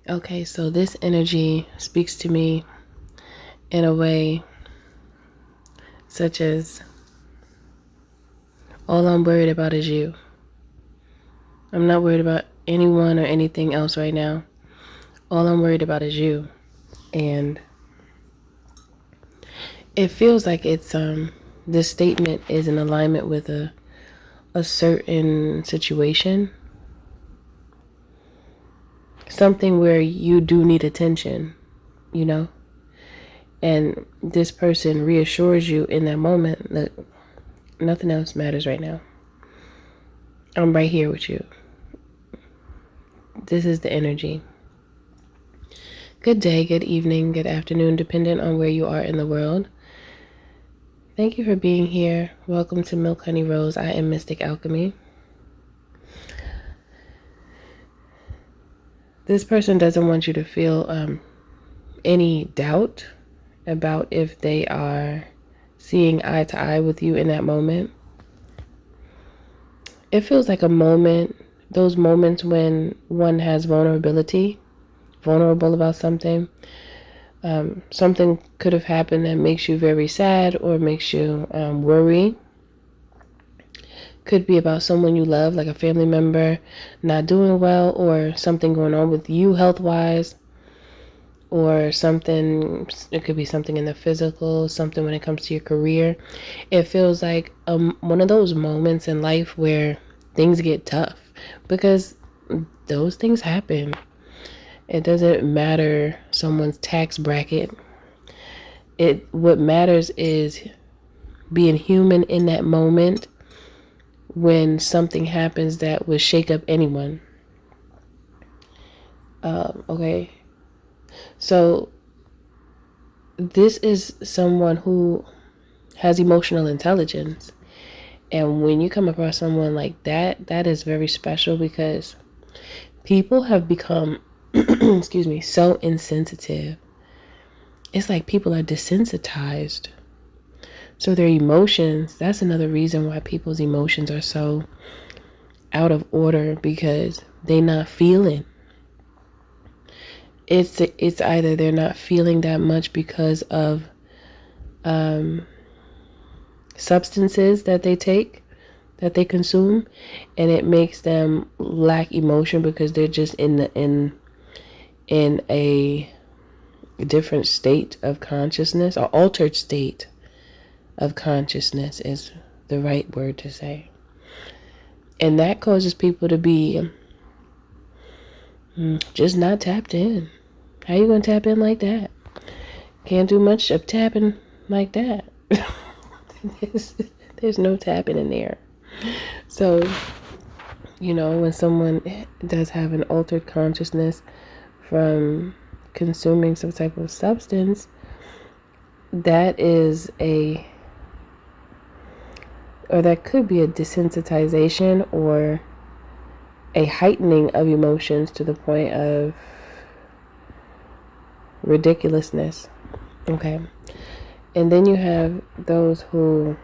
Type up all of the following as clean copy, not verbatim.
Okay, so this energy speaks to me in a way such as all I'm worried about is you. I'm not worried about anyone or anything else right now. All I'm worried about is you. And it feels like it's this statement is in alignment with a certain situation. Something where you do need attention, you know? And this person reassures you in that moment that nothing else matters right now. I'm right here with you. This is the energy. Good day, good evening, good afternoon, depending on where you are in the world. Thank you for being here. Welcome to Milk Honey Rose. I am Mystic Alchemy. This person doesn't want you to feel any doubt about if they are seeing eye to eye with you in that moment. It feels like a moment, those moments when one has vulnerable about something. Something could have happened that makes you very sad or makes you worry. Could be about someone you love, like a family member not doing well, or something going on with you health-wise, or something, it could be something in the physical, something when it comes to your career. It feels like one of those moments in life where things get tough, because those things happen. It doesn't matter someone's tax bracket. What matters is being human in that moment when something happens that would shake up anyone. Okay. So this is someone who has emotional intelligence. And when you come across someone like that, that is very special, because people have become, excuse me, so insensitive. It's like people are desensitized. So their emotions, that's another reason why people's emotions are so out of order, because they're not feeling. It's either they're not feeling that much because of substances that they take, that they consume, and it makes them lack emotion because they're just in a different state of consciousness, or altered state of consciousness is the right word to say. And that causes people to be just not tapped in. How you gonna tap in like that? Can't do much of tapping like that. There's no tapping in there. So, when someone does have an altered consciousness from consuming some type of substance, that is that could be a desensitization or a heightening of emotions to the point of ridiculousness. Okay. And then you have those who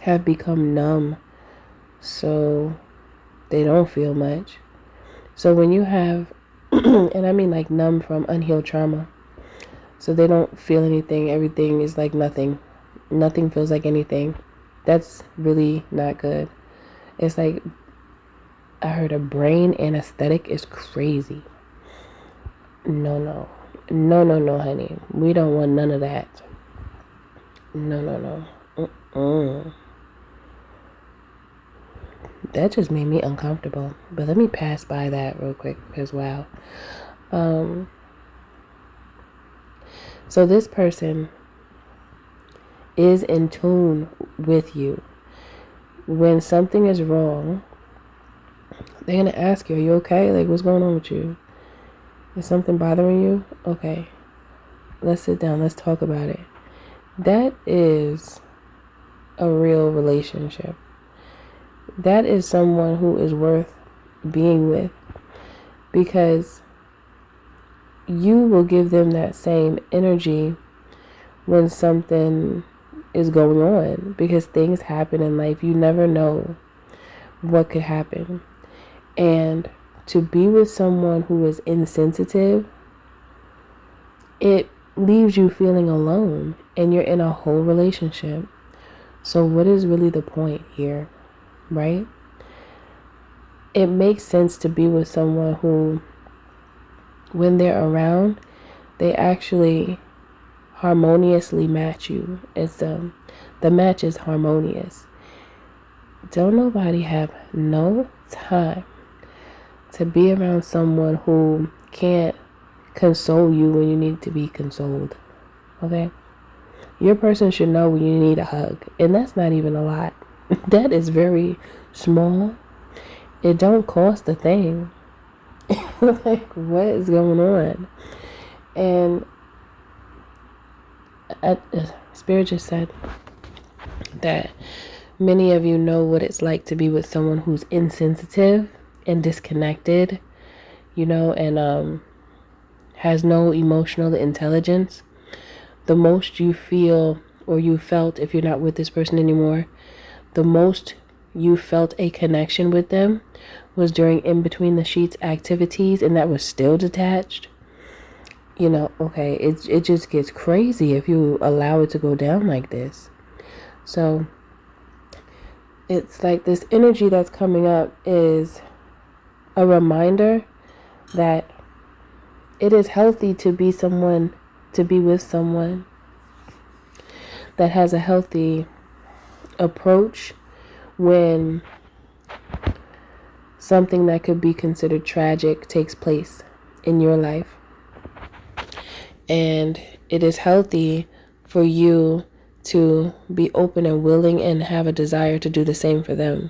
have become numb, so they don't feel much. So when you have, and I mean like numb from unhealed trauma, so they don't feel anything, everything is like nothing. Nothing feels like anything. That's really not good. It's like, I heard a brain anesthetic is crazy. No, honey. We don't want none of that. No. That just made me uncomfortable. But let me pass by that real quick, because wow. So this person is in tune with you. When something is wrong, they're going to ask you, are you okay? Like, what's going on with you? Is something bothering you? Okay. Let's sit down. Let's talk about it. That is a real relationship. That is someone who is worth being with, because you will give them that same energy when something is going on, because things happen in life. You never know what could happen. And to be with someone who is insensitive, it leaves you feeling alone and you're in a whole relationship. So what is really the point here, right? It makes sense to be with someone who, when they're around, they actually harmoniously match you. It's the match is harmonious. Don't nobody have no time to be around someone who can't console you when you need to be consoled. Okay? Your person should know when you need a hug. And that's not even a lot. That is very small. It don't cost a thing. Like, what is going on? And Spirit just said that many of you know what it's like to be with someone who's insensitive and disconnected, and has no emotional intelligence. The most you feel, or you felt if you're not with this person anymore, the most you felt a connection with them was during in between the sheets activities, and that was still detached. Okay, it just gets crazy if you allow it to go down like this. So it's like this energy that's coming up is a reminder that it is healthy to be with someone that has a healthy approach when something that could be considered tragic takes place in your life. And it is healthy for you to be open and willing and have a desire to do the same for them.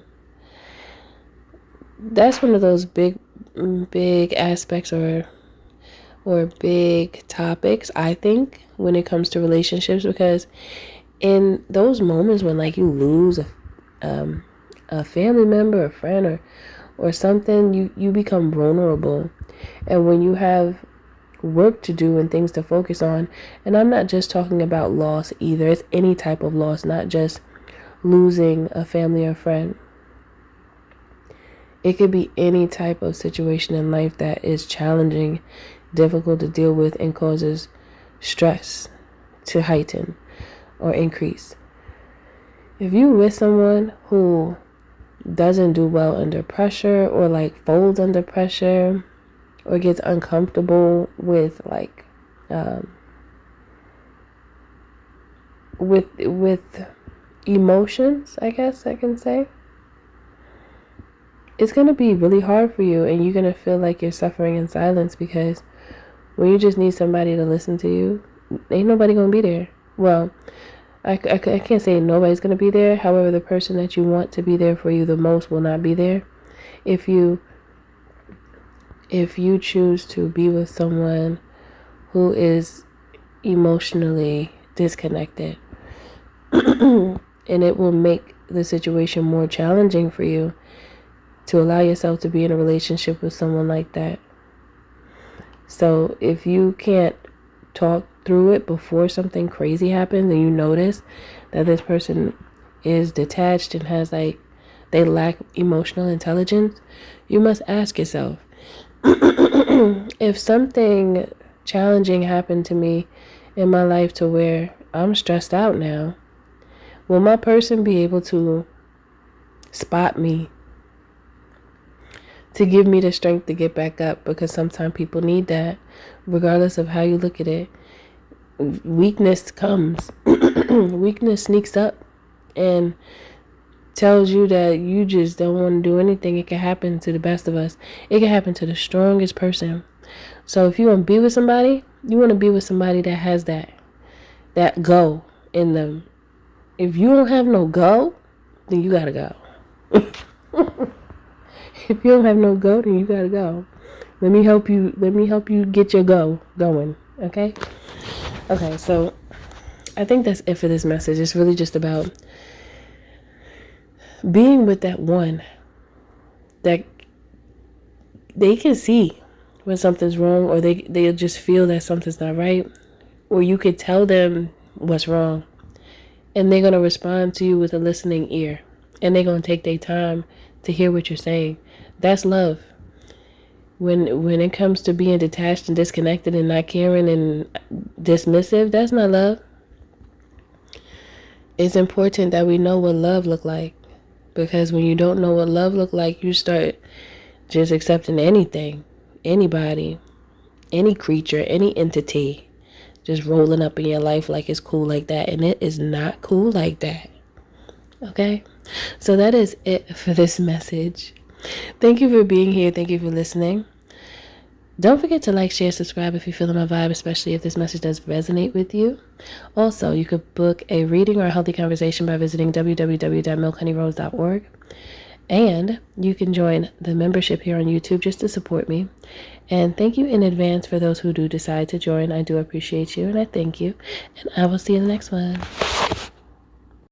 That's one of those big aspects or big topics, I think, when it comes to relationships, because in those moments when like you lose a family member, a friend, or something, you become vulnerable. And when you have work to do and things to focus on, and I'm not just talking about loss either, it's any type of loss, not just losing a family or friend. It could be any type of situation in life that is challenging, difficult to deal with, and causes stress to heighten or increase. If you're with someone who doesn't do well under pressure, or like folds under pressure, or gets uncomfortable with like with emotions, I guess I can say, it's going to be really hard for you, and you're going to feel like you're suffering in silence, because when you just need somebody to listen to you, ain't nobody going to be there. Well, I can't say nobody's going to be there. However, the person that you want to be there for you the most will not be there. If you choose to be with someone who is emotionally disconnected, and it will make the situation more challenging for you to allow yourself to be in a relationship with someone like that. So if you can't talk through it before something crazy happens, and you notice that this person is detached and has they lack emotional intelligence, you must ask yourself, if something challenging happened to me in my life to where I'm stressed out now, will my person be able to spot me, to give me the strength to get back up? Because sometimes people need that, regardless of how you look at it. Weakness comes. Weakness sneaks up and tells you that you just don't want to do anything. It can happen to the best of us. It can happen to the strongest person. So if you want to be with somebody, you want to be with somebody that has that go in them. If you don't have no go, then you gotta go. If you don't have no go, then you gotta go. Let me help you get your go going. Okay? Okay, so I think that's it for this message. It's really just about being with that one that they can see when something's wrong, or they'll just feel that something's not right, or you could tell them what's wrong, and they're going to respond to you with a listening ear, and they're going to take their time to hear what you're saying. That's love. When it comes to being detached and disconnected and not caring and dismissive, that's not love. It's important that we know what love look like, because when you don't know what love look like, you start just accepting anything, anybody, any creature, any entity, just rolling up in your life like it's cool like that, and it is not cool like that. Okay? So that is it for this message. Thank you for being here. Thank you for listening. Don't forget to like, share, subscribe if you're feeling my vibe, especially if this message does resonate with you. Also, you could book a reading or a healthy conversation by visiting www.milkhoneyrose.org. And you can join the membership here on YouTube just to support me. And thank you in advance for those who do decide to join. I do appreciate you, and I thank you. And I will see you in the next one.